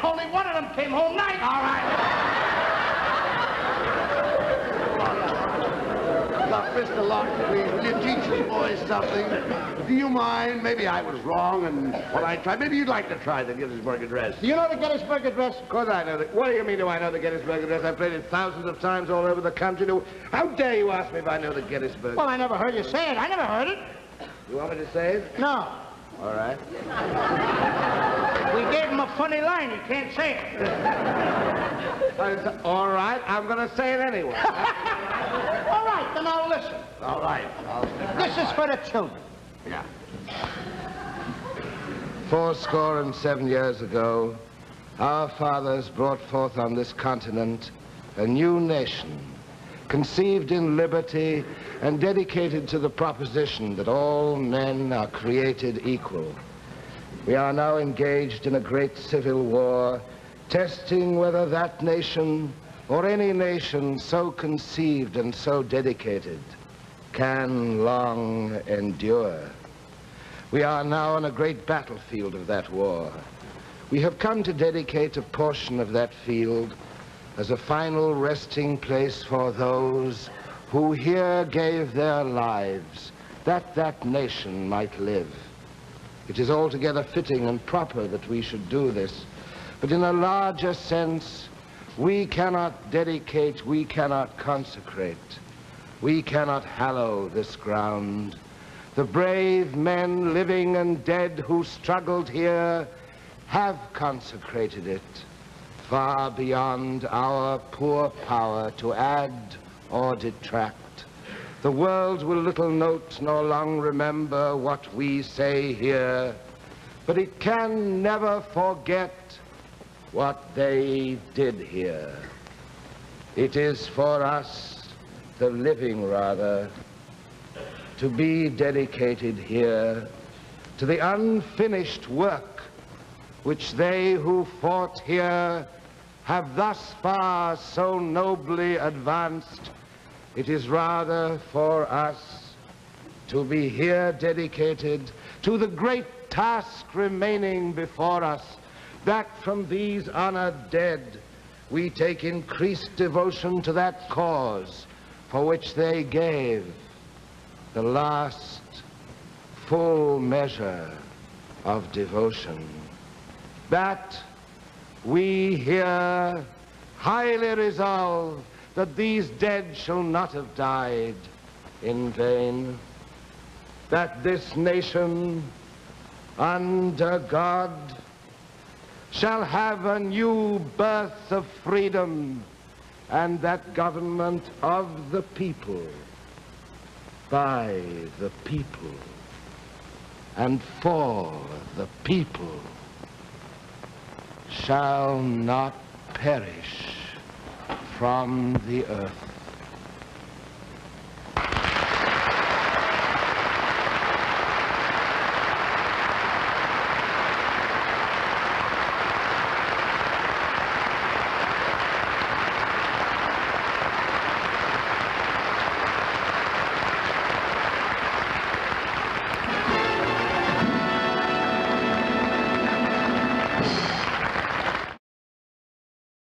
Only one of them came home nice. All right. Now, Mr. Laughton, please, will you teach us boys something? Do you mind? Maybe I was wrong, and when I tried, maybe you'd like to try the Gettysburg Address. Do you know the Gettysburg Address? Of course I know that. What do you mean, do I know the Gettysburg Address? I've played it thousands of times all over the country. How dare you ask me if I know the Gettysburg? Well, I never heard you say it. I never heard it. You want me to say it? No. All right. We gave him a funny line. He can't say it. All right, I'm going to say it anyway. All right, then I'll listen. All right. This is for the children. Yeah. 77 years ago, our fathers brought forth on this continent a new nation, conceived in liberty and dedicated to the proposition that all men are created equal. We are now engaged in a great civil war, testing whether that nation or any nation so conceived and so dedicated can long endure. We are now on a great battlefield of that war. We have come to dedicate a portion of that field as a final resting place for those who here gave their lives that that nation might live. It is altogether fitting and proper that we should do this, but in a larger sense, we cannot dedicate, we cannot consecrate, we cannot hallow this ground. The brave men, living and dead, who struggled here have consecrated it far beyond our poor power to add or detract. The world will little note nor long remember what we say here, but it can never forget what they did here. It is for us, the living rather, to be dedicated here to the unfinished work which they who fought here have thus far so nobly advanced. It is rather for us to be here dedicated to the great task remaining before us, that from these honored dead we take increased devotion to that cause for which they gave the last full measure of devotion. That we here highly resolve that these dead shall not have died in vain, that this nation under God shall have a new birth of freedom, and that government of the people, by the people, and for the people, shall not perish from the earth.